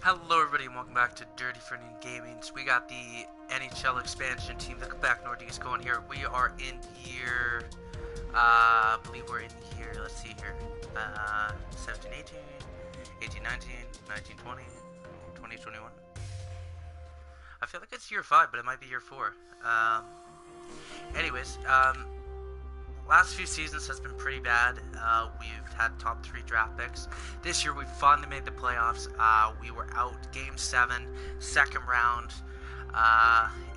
Hello everybody and welcome back to Dirty Ferdinand Gaming. So we got the NHL expansion team, the Quebec Nordiques, going here. We are in year, I believe we're in here, let's see here, 17, 18, 18, 19, 19, 20, 20, 21. I feel like it's year 5, but it might be year 4. Anyways, last few seasons has been pretty bad. We've had top 3 draft picks. This year we finally made the playoffs. We were out game 7, second round.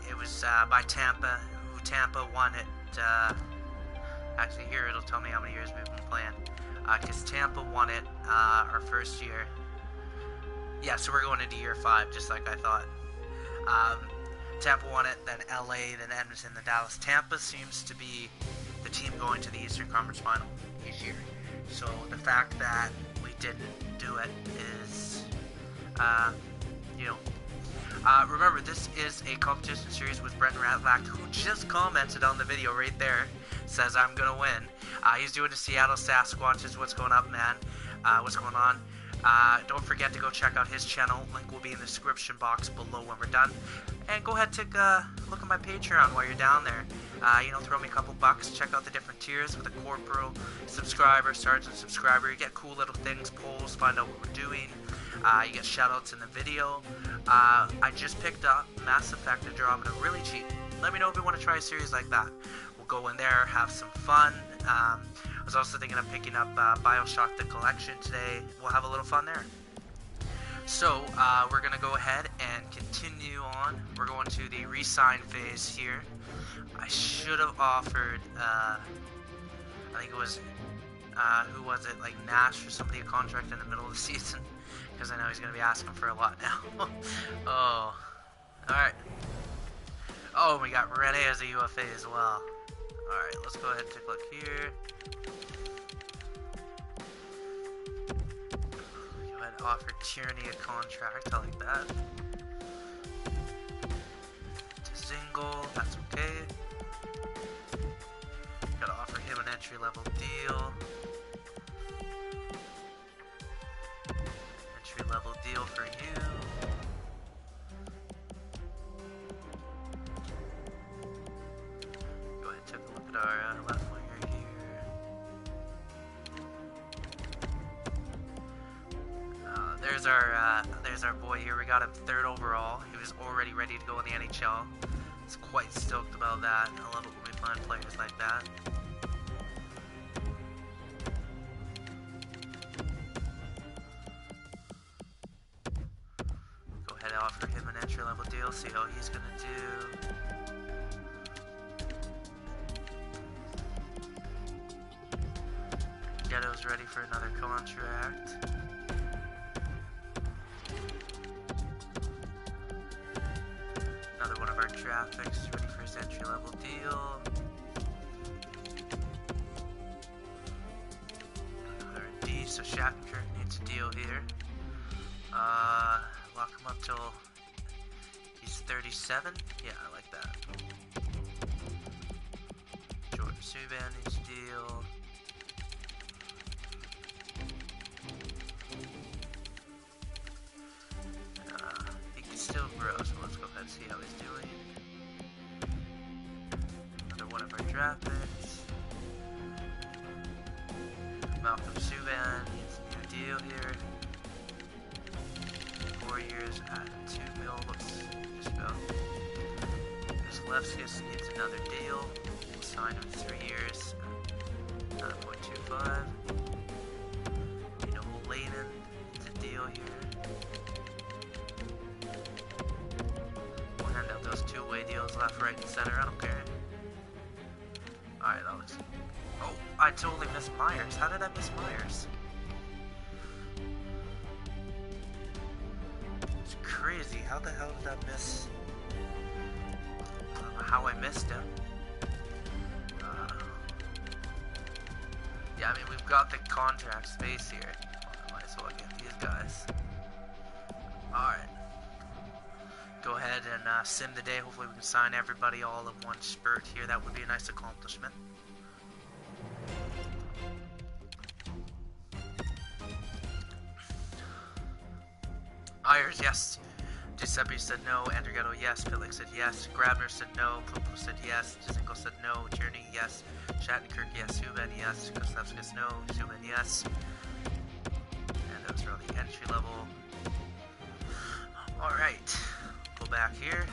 It was by Tampa. Tampa won it. Actually, here it'll tell me how many years we've been playing. Because Tampa won it our first year. Yeah, so we're going into year 5, just like I thought. Tampa won it, then LA, then Edmonton, then Dallas. Tampa seems to be the team going to the Eastern Conference Final each year. So the fact that we didn't do it is, remember this is a competition series with Brent Ratlack, who just commented on the video right there, says I'm gonna win. He's doing the Seattle Sasquatches. What's going up, man? What's going on? Don't forget to go check out his channel. Link will be in the description box below when we're done. And go ahead and take a look at my Patreon while you're down there. Throw me a couple bucks. Check out the different tiers with a corporal, subscriber, sergeant, subscriber. You get cool little things, polls, find out what we're doing. You get shoutouts in the video. I just picked up Mass Effect Andromeda really cheap. Let me know if you want to try a series like that. We'll go in there, have some fun. I was also thinking of picking up Bioshock the Collection today. We'll have a little fun there. So, we're going to go ahead and continue on. We're going to the re-sign phase here. I should have offered, I think it was, who was it, like Nash or somebody, a contract in the middle of the season. Because I know he's going to be asking for a lot now. Oh, alright. Oh, we got Rene as a UFA as well. Alright, let's go ahead and take a look here. Go ahead and offer Tyranny a contract, I like that. To Zingle, that's okay. Gotta offer him an entry-level deal. Entry-level deal for you. Go ahead and take a look at our left winger here. There's our boy here. We got him 3rd overall. He was already ready to go in the NHL. I was quite stoked about that. I love it when we find players like that. Go ahead and offer him an entry-level deal, see how he's gonna do. Ghetto's ready for another contract. Another one of our draft picks is ready for his entry-level deal. Another D, so Shattenkirk needs a deal here. Lock him up till he's 37. Yeah, I like that. Jordan Subban needs a deal. He can still grow, so let's go ahead and see how he's doing. Another one of our draft picks. Malcolm Subban needs a new deal here. 4 years at 2 mil, looks just about. Vasilevskis needs another deal. We'll sign him 3 years at 9.25. Layden needs a deal here. We'll hand out those 2-way deals left, right, and center. I don't care. Alright, that looks. Oh, I totally missed Myers. How did I miss Myers? It's crazy. How the hell did I miss? I don't know how I missed him. Yeah, I mean, we've got the contract space here. Might as well get these guys. Alright. Go ahead and sim the day. Hopefully we can sign everybody all in one spurt here. That would be a nice accomplishment. Ayers, yes. Giuseppe said no. Andrigetto, yes. Pitlick said yes. Grabner said no. Popo said yes. Jazinko said no. Tierney, yes. Shattenkirk, yes. Subban, yes. Koslavskis, no. Subban, yes. And those are all the entry level. Alright. Go back here.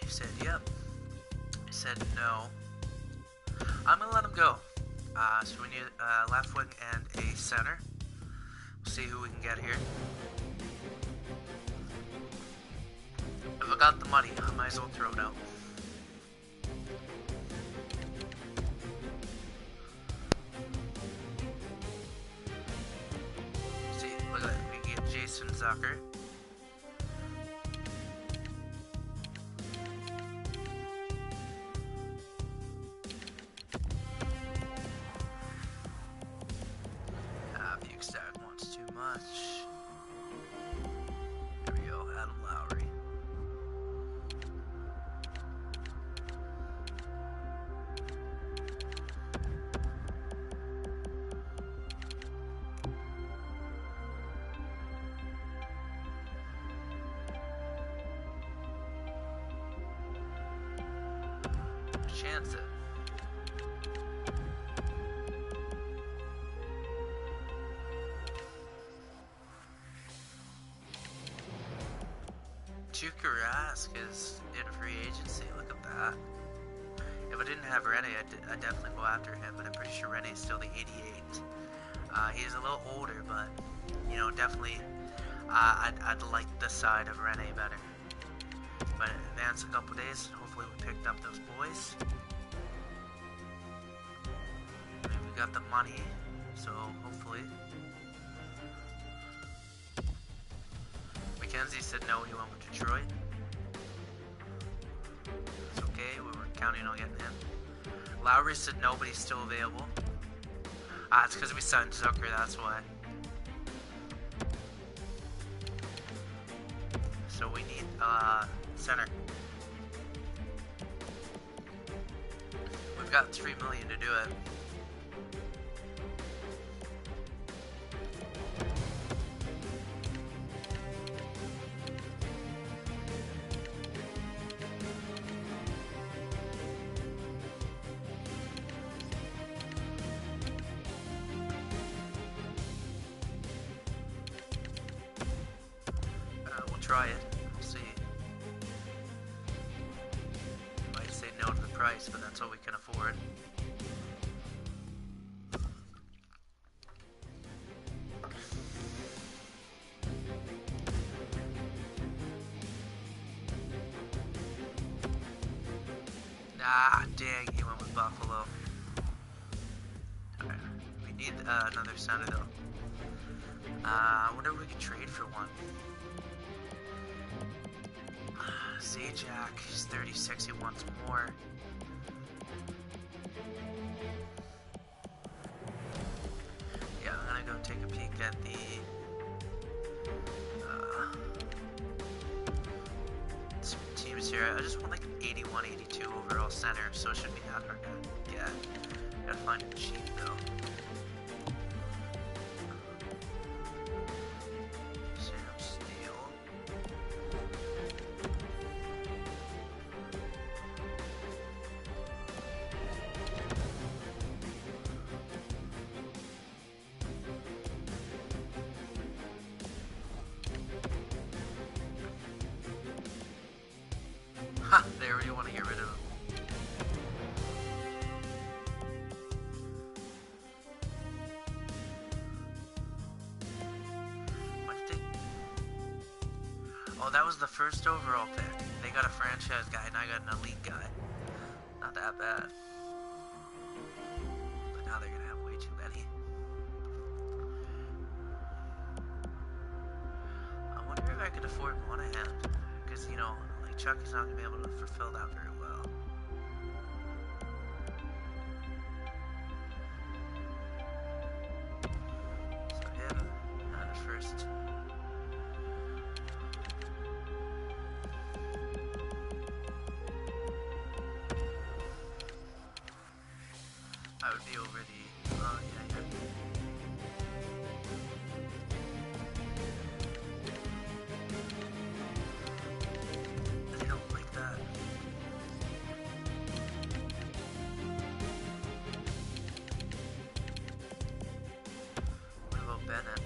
Said yep. He said no. I'm gonna let him go. So we need a left wing and a center. We'll see who we can get here. If I got the money, I might as well throw it out. See, look at that. We can get Jason Zucker. Chance it. Tuukka Rask is in free agency. Look at that. If I didn't have Rene, I'd definitely go after him, but I'm pretty sure Rene is still the 88. He's a little older, but you know, definitely I'd like the side of Rene better. But advance a couple days. Hopefully we picked up those boys. I mean, we got the money, so hopefully. Mackenzie said no, he went with Detroit. It's okay, we were counting on getting him. Lowry said no, but he's still available. It's because we signed Zucker, that's why. So we need center. We've got $3 million to do it. We'll try it. We'll see. Might say no to the price, but that's all we can afford. Ah, dang, he went with Buffalo. Alright, we need another center though. I wonder if we could trade for one. Zajac, he's 36, he wants more. Yeah, I'm gonna go take a peek at the some teams here. I just want like an 81, 82 overall center, so it shouldn't be that hard to get. Gotta find it cheap though. They already want to get rid of him. that was the first overall pick. They got a franchise guy, and I got an elite guy. Not that bad. But now they're gonna have way too many. I wonder if I could afford Monahan. Because, you know, like Chucky's not gonna be able to fulfill that very well. So him, at first. I would be over the, yeah. I don't like that. What about Bennett?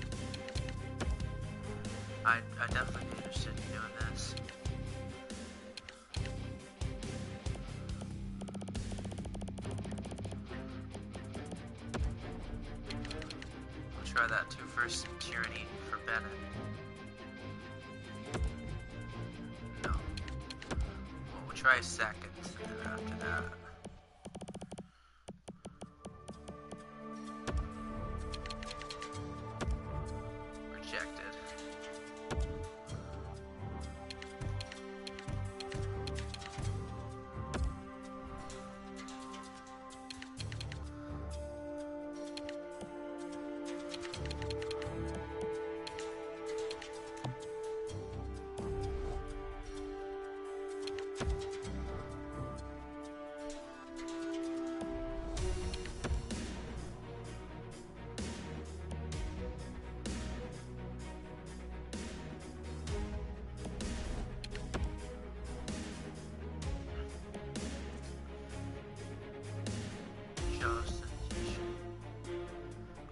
I'd definitely be interested in doing this. Try that too. First Tyranny for Bennett. No. Well, we'll try second, and then after that. Rejected.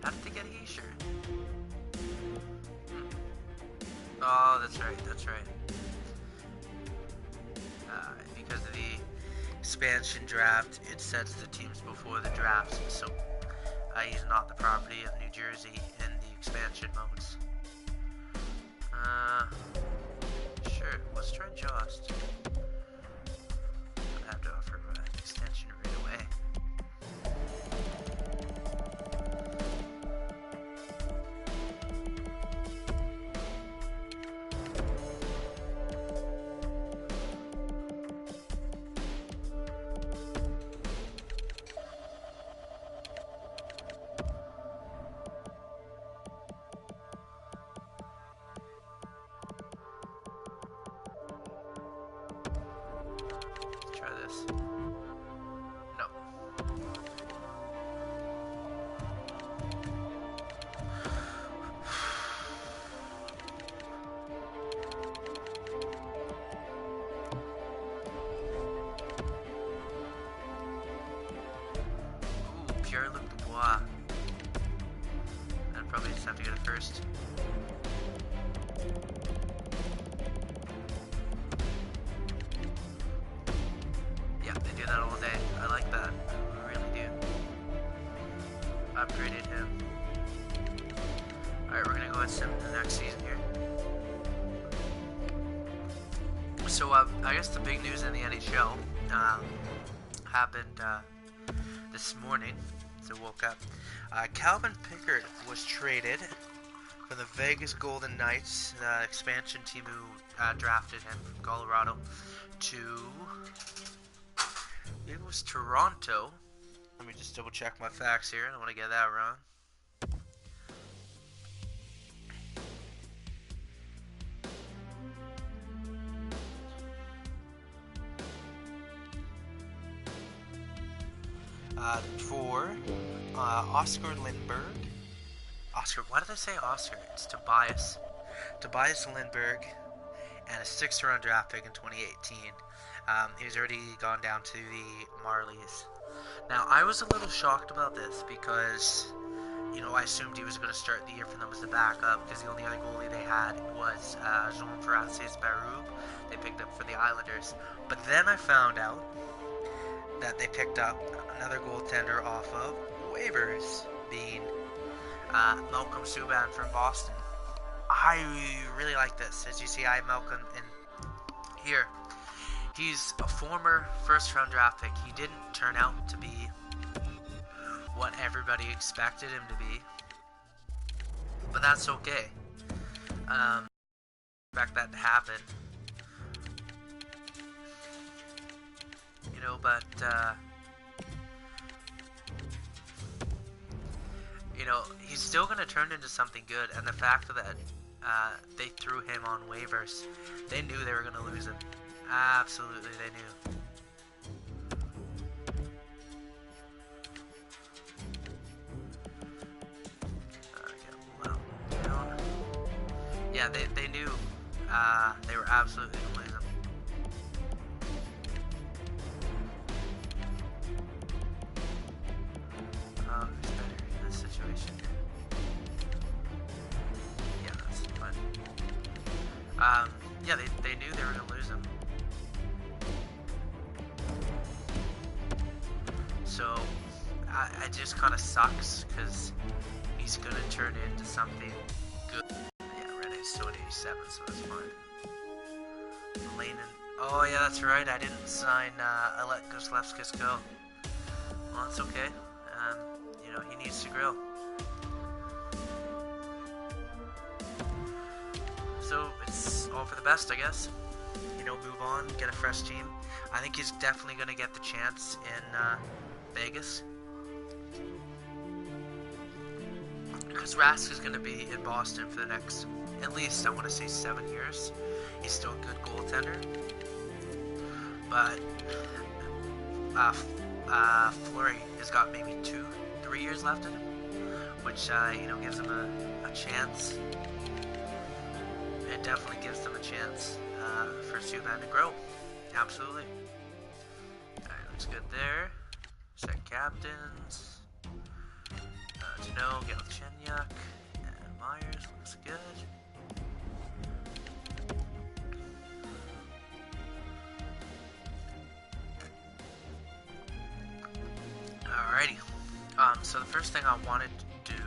How did they get Heischer? Oh, that's right, that's right. Because of the expansion draft, it sets the teams before the drafts, so he's not the property of New Jersey in the expansion modes. Sure, let's try Jost. I have to offer an extension right away. No. Ooh, Pierre-Luc Dubois. I'd probably just have to get it first. All day. I like that. I really do. Upgraded him. Alright, we're gonna go and sim the next season here. So, I guess the big news in the NHL happened this morning. So, woke up. Calvin Pickard was traded from the Vegas Golden Knights, the expansion team who drafted him from Colorado, to... it was Toronto. Let me just double check my facts here. I don't want to get that wrong. For Oscar Lindbergh. Oscar, why did I say Oscar? It's Tobias. Tobias Lindbergh and a 6th round draft pick in 2018. He's already gone down to the Marlies. Now, I was a little shocked about this because, you know, I assumed he was going to start the year for them as a backup because the only other goalie they had was Jean-Francis Barube. They picked up for the Islanders. But then I found out that they picked up another goaltender off of waivers, being Malcolm Subban from Boston. I really like this. As you see, I have Malcolm in here. He's a former first-round draft pick. He didn't turn out to be what everybody expected him to be, but that's okay. Expect that to happen, you know. But you know, he's still gonna turn into something good. And the fact that they threw him on waivers, they knew they were gonna lose him. Absolutely, they knew. Yeah, they knew they were absolutely going to lose him. Who's better in this situation? Yeah, that's fine. Yeah, they knew they were going to lose him. So, it just kind of sucks, because he's going to turn into something good. Still at 87, so that's fine. Lane, oh yeah, that's right. I didn't sign. I let Goslevskis go. Well, that's okay. You know, he needs to grow. So it's all for the best, I guess. You know, move on, get a fresh team. I think he's definitely going to get the chance in Vegas. Because Rask is going to be in Boston for the next, at least I want to say 7 years. He's still a good goaltender, but Fleury has got maybe 2-3 years left in him, which you know, gives him a chance. It definitely gives them a chance for Subban to grow. Absolutely. Alright, looks good there. Set captains. Tano, Galchenyuk, and Myers, looks good. Alrighty. So the first thing I wanted to do,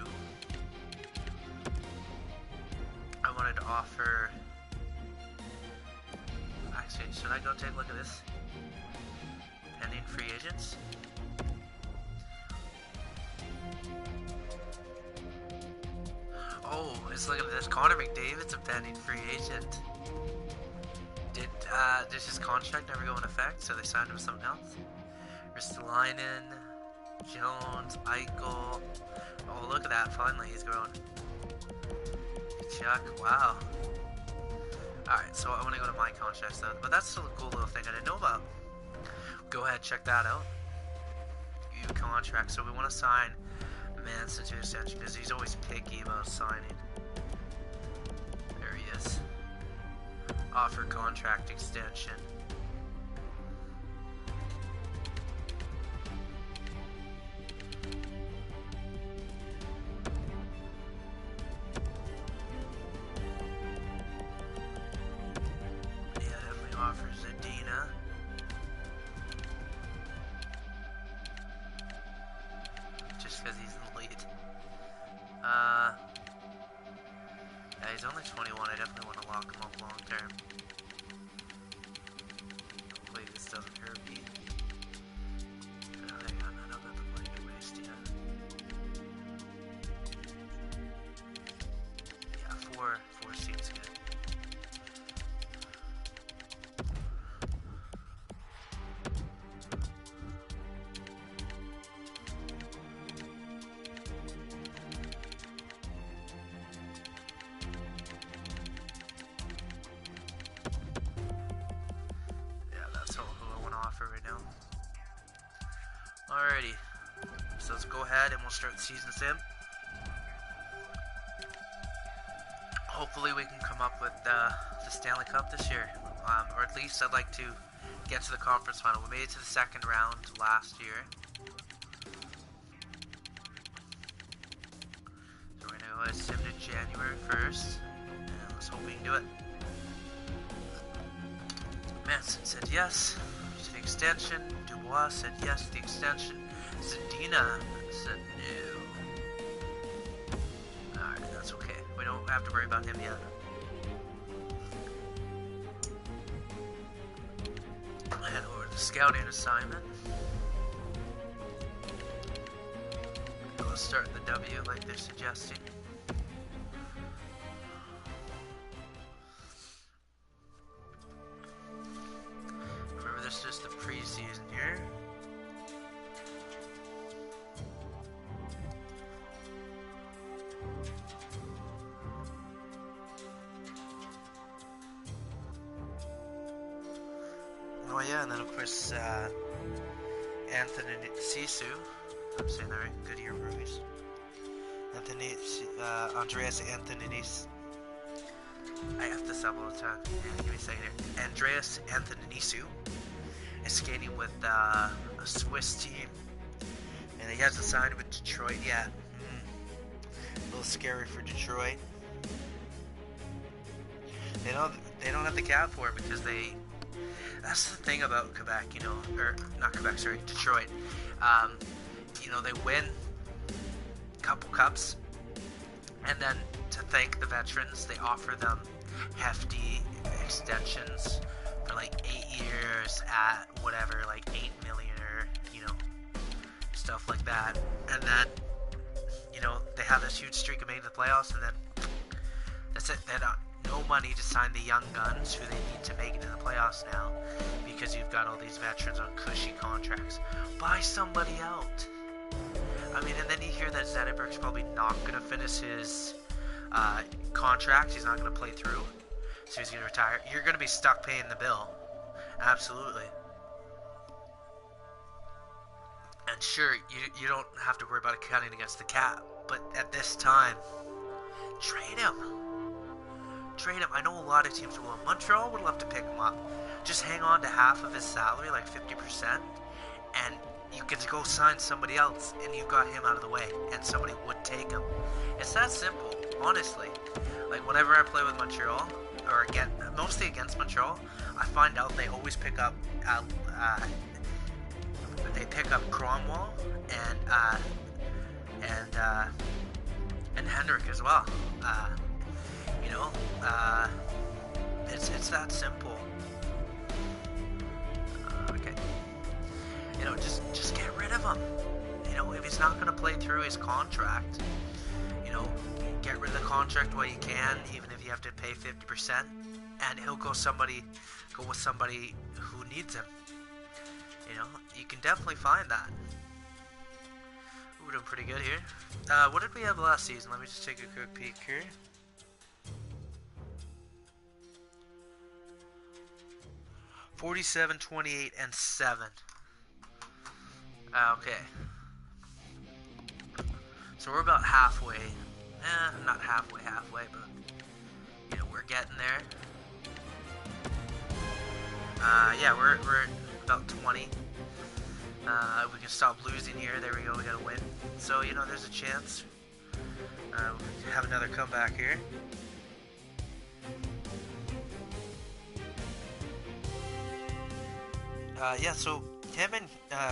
I wanted to offer. Actually, should I go take a look at this? Pending free agents. Oh, let's look at this. Connor McDavid's a pending free agent. Did his contract never go in effect, so they signed him with something else? Ristolainen, Jones, Eichel. Oh, look at that. Finally, he's growing. Chuck, wow. Alright, so I want to go to my contracts though, but that's still a cool little thing I didn't know about. Go ahead, check that out. View contract. So we want to sign Manson to extension because he's always picky about signing. There he is. Offer contract extension. Yeah, definitely offers Zadina. Just because he's in the lead. Yeah, he's only 21. I definitely want to lock him up long term. Hopefully this doesn't hurt me. Hang on, I don't got the money to waste yet. Yeah, four seems good. Alrighty, so let's go ahead and we'll start the season sim. Hopefully we can come up with the Stanley Cup this year, or at least I'd like to get to the conference final. We made it to the second round last year. So we're going to go sim to January 1st, and let's hope we can do it. Manson said yes to the extension. Dubois said yes to the extension. Zadina said no. Alright, that's okay. We don't have to worry about him yet. And over to the scouting assignment. We'll start the W like they're suggesting. Remember, this is just the preseason here. Oh yeah, and then of course Anthony Sisu. I'm saying that right. Good year movies. Andreas Anthonyis. I have to sub all the time. Yeah, give me a second here. Andreas Anthonysu is skating with a Swiss team, and he hasn't signed with Detroit yet. A little scary for Detroit. They don't have the cap for it because they. That's the thing about Quebec, you know, or not Quebec, sorry, Detroit. You know, they win a couple cups, and then to thank the veterans, they offer them hefty extensions for like 8 years at whatever, like 8 million or, you know, stuff like that. And then, you know, they have this huge streak of making the playoffs, and then that's it. They're not. No money to sign the young guns who they need to make it to the playoffs now, because you've got all these veterans on cushy contracts. Buy somebody out. I mean, and then you hear that Zetterberg's probably not going to finish his contract. He's not going to play through, so he's going to retire. You're going to be stuck paying the bill. Absolutely. And sure, you don't have to worry about it cutting against the cap, but at this time, trade him. Trade him. I know a lot of teams will. Montreal would love to pick him up. Just hang on to half of his salary, like 50%, and you can go sign somebody else, and you've got him out of the way, and somebody would take him. It's that simple, honestly. Like, whenever I play with Montreal, or mostly against Montreal, I find out they always pick up Cromwell and Henrik as well. You know, it's that simple. Okay. You know, just get rid of him. You know, if he's not going to play through his contract, you know, get rid of the contract while you can, even if you have to pay 50%, and he'll go with somebody who needs him. You know, you can definitely find that. We're doing pretty good here. What did we have last season? Let me just take a quick peek here. $47, 28, and 7. Okay. So we're about halfway. Not halfway, but you know, we're getting there. Yeah, we're about 20. We can stop losing here. There we go. We got to win. So, you know, there's a chance. We have another comeback here. Yeah, so him and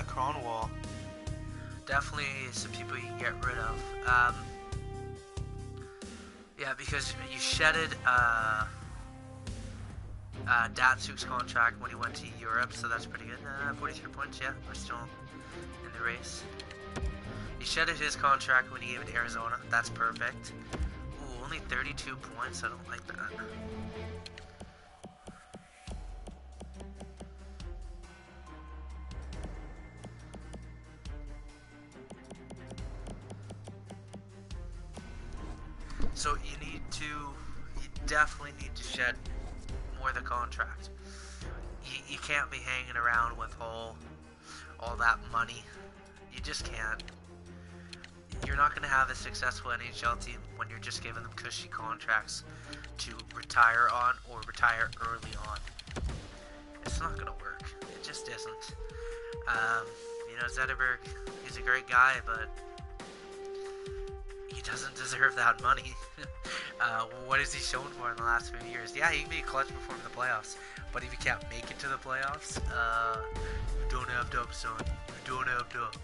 Cronwall, definitely some people you can get rid of. Yeah, because you shedded Datsuk's contract when he went to Europe, so that's pretty good. 43 points, yeah, we're still in the race. You shedded his contract when he gave it to Arizona, that's perfect. Ooh, only 32 points, I don't like that. So you definitely need to shed more of the contract. You can't be hanging around with all that money. You just can't. You're not going to have a successful NHL team when you're just giving them cushy contracts to retire on or retire early on. It's not going to work. It just isn't. You know, Zetterberg, he's a great guy, but he doesn't deserve that money. What has he shown for in the last few years? Yeah, he can be clutch before the playoffs, but if you can't make it to the playoffs, you don't have dub, son. You don't have dub.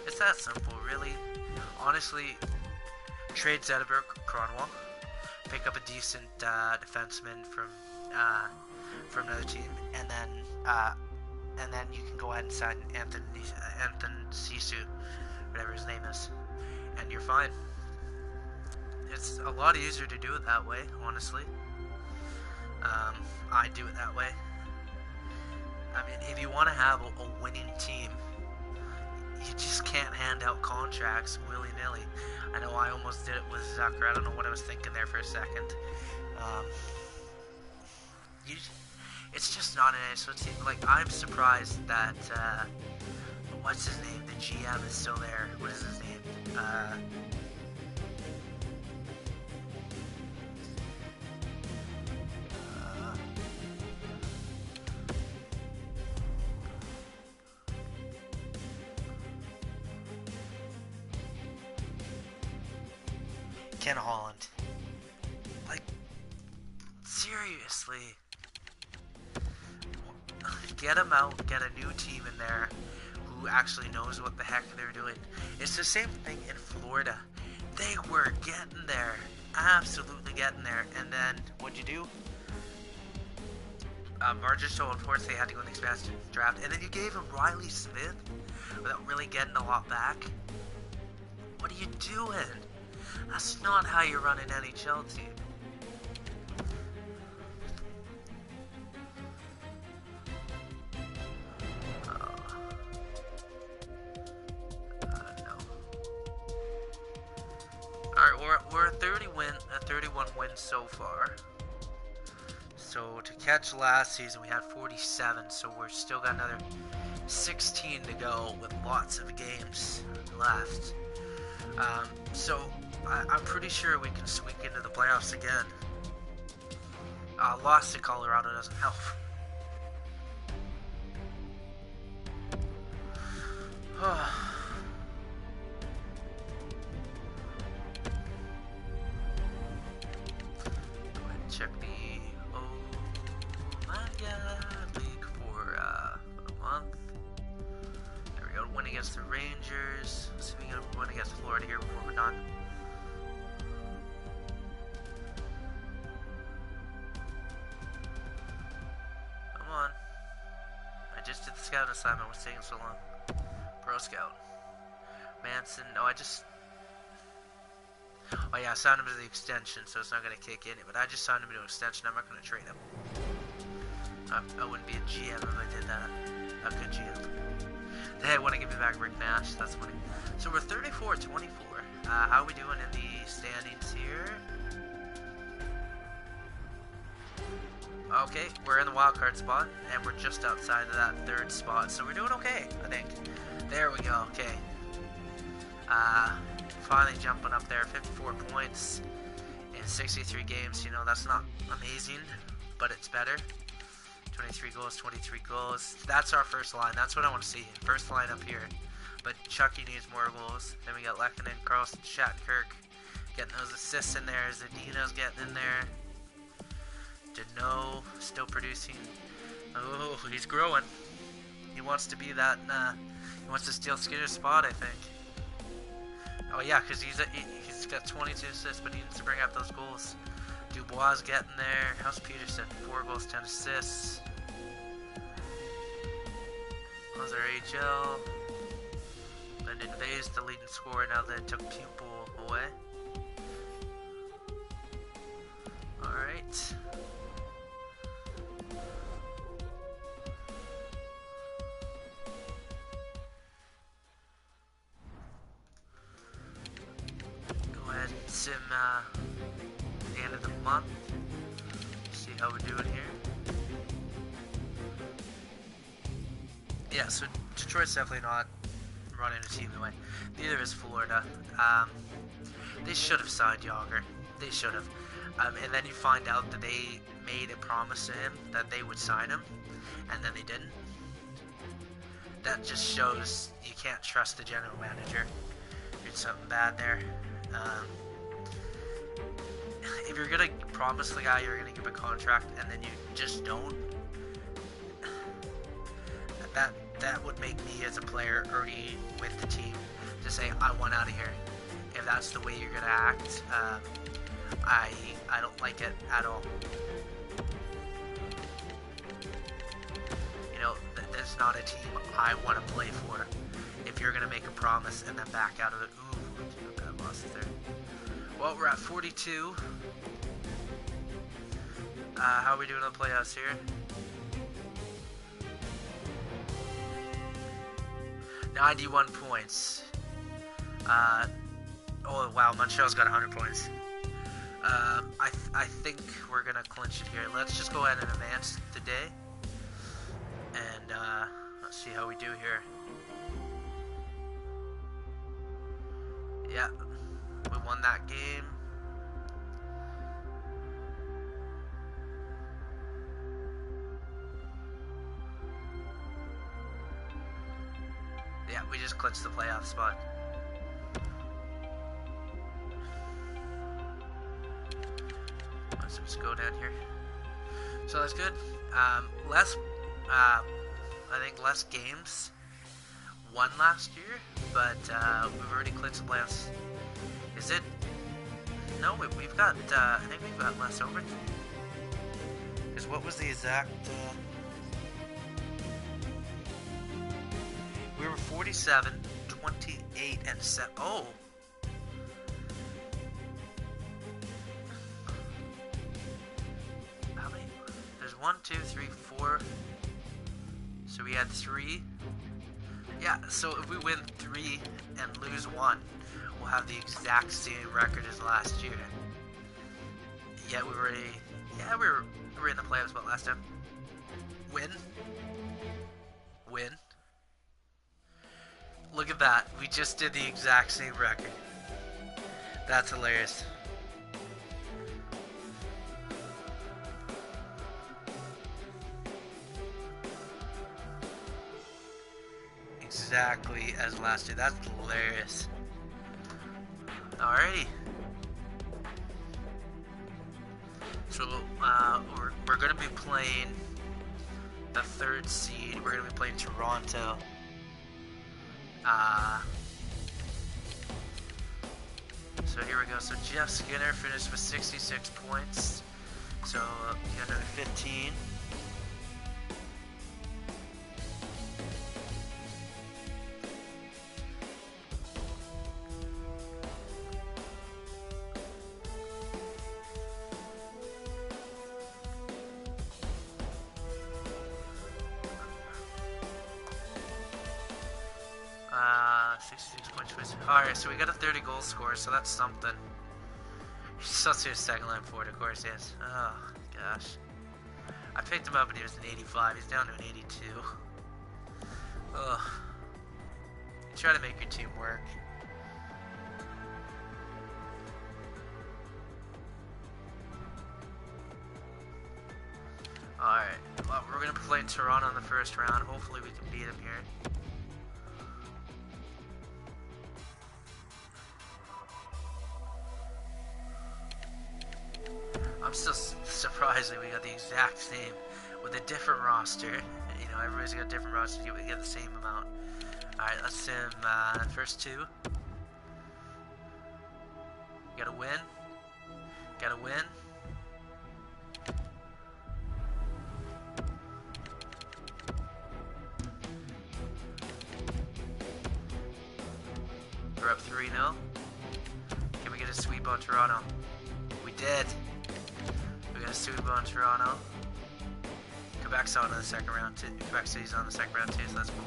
It's that simple, really. Honestly, trade Zetterberg, Cronwall. pick up a decent defenseman from another team, and then you can go ahead and sign Anthony Sisu, whatever his name is, and you're fine. It's a lot easier to do it that way, honestly. I do it that way. I mean, if you want to have a winning team, you just can't hand out contracts willy-nilly. I know I almost did it with Zucker. I don't know what I was thinking there for a second. It's just not an NHL team. Like, I'm surprised that, what's his name? The GM is still there. What is his name? Ken Holland. Like, seriously. Get him out, get a new team in there who actually knows what the heck they're doing. It's the same thing in Florida. They were getting there. Absolutely getting there. And then, what'd you do? Marchessault, unfortunately, had to go in the expansion draft. And then you gave him Riley Smith without really getting a lot back. What are you doing? That's not how you run an NHL team. No. Alright, we're at 31 wins so far. So to catch last season, we had 47, so we're still got another 16 to go with lots of games left. So I'm pretty sure we can squeak into the playoffs again. Loss to Colorado doesn't help. Go ahead and check the league for a month. There we go. Win against the Rangers. Let's see if we can win against Florida here before we're done. Come on. I just did the scout assignment. What's taking so long? Pro Scout. Manson. No, oh yeah, I signed him to the extension, so it's not going to kick in. But I just signed him to an extension. I'm not going to trade him. I wouldn't be a GM if I did that. A good GM. Hey, I want to give me back Rick Nash. That's funny. So we're 34-24. How are we doing in the standings here? Okay, we're in the wild card spot, and we're just outside of that third spot, so we're doing okay, I think. There we go. Okay. Finally jumping up there. 54 points in 63 games. You know, that's not amazing, but it's better. 23 goals, 23 goals. That's our first line. That's what I want to see. First line up here. But Chucky needs more goals. Then we got Lehkonen, Carlson, Shattenkirk getting those assists in there. Zadina's getting in there. Deneau still producing. Oh, he's growing. He wants to be that. He wants to steal Skinner's spot, I think. Oh yeah, because he's got 22 assists, but he needs to bring up those goals. Dubois getting there. How's Peterson? 4 goals, 10 assists. How's our HL? Lyndon Vay's the leading scorer now that took Pupil away. Alright. Go ahead and sim the end of the month. See how we're doing here. Yeah, so Detroit's definitely not running a team the way. Neither is Florida. They should have signed Yager. They should have. And then you find out that they made a promise to him that they would sign him, and then they didn't. That just shows you can't trust the general manager. Did something bad there. If you're gonna promise the guy you're gonna give a contract and then you just don't, that would make me as a player already with the team to say I want out of here. If that's the way you're gonna act, I don't like it at all. You know, there's not a team I want to play for. If you're gonna make a promise and then back out of it, ooh, bad loss there. Well, we're at 42. How are we doing on the playoffs here? 91 points. Oh wow, Montreal's got 100 points. I think we're gonna clinch it here. Let's just go ahead and advance today, and let's see how we do here. Yeah, we won that game. Yeah, we just clinched the playoff spot. Let's just go down here. So that's good. I think less games won last year, but we've already clinched the playoffs. Is it? No, we've got. I think we've got less over. Because what was the exact? We were 47, 28, and 7. Oh. How many? There's 1, 2, 3, 4. So we had 3. Yeah, so if we win 3 and lose 1, we'll have the exact same record as last year. Yeah, we were in the playoffs about last time. Win. Look at that. We just did the exact same record. That's hilarious. Exactly as last year. That's hilarious. Alrighty. So we're going to be playing the 3rd seed. We're going to be playing Toronto. So here we go. So Jeff Skinner finished with 66 points. So another 15. Alright, so we got a 30 goal scorer, so that's something. Substitute second line forward, of course, yes. Oh, gosh. I picked him up and he was an 85. He's down to an 82. Ugh. Try to make your team work. Alright, well, we're going to play Toronto in the first round. Hopefully we can beat them here. I'm still surprised that we got the exact same with a different roster. You know, everybody's got a different roster. We get the same amount. Alright, let's sim first 2. Gotta win. Gotta win. We're up 3-0. Can we get a sweep on Toronto? We did. We got a sweep on Toronto. Quebec's on the second round too. Quebec City's on the second round too, so that's cool.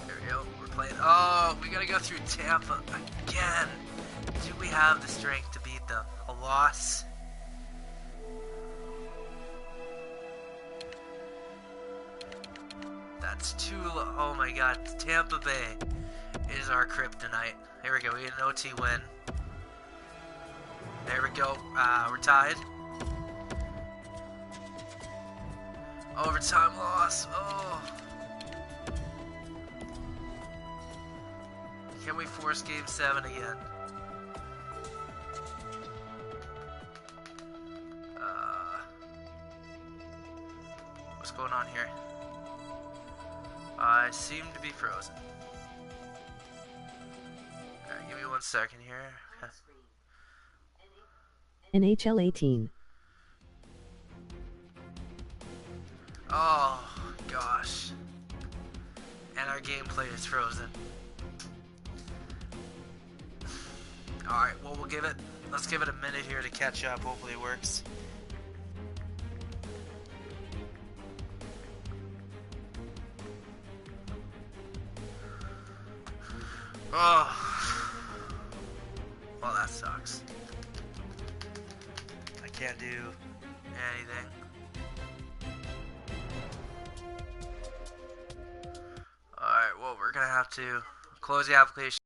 There we go. We're playing. Oh, we gotta go through Tampa again. Do we have the strength to beat them? A loss. That's too low. Oh my god, Tampa Bay is our kryptonite. Here we go, we get an OT win. There we go, we're tied. Overtime loss, oh. Can we force game 7 again? What's on here? I seem to be frozen. Alright, give me 1 second here. NHL 18. Oh, gosh. And our gameplay is frozen. Alright, well, let's give it a minute here to catch up. Hopefully it works. Oh. Well, that sucks. I can't do anything. Alright, well, we're gonna have to close the application.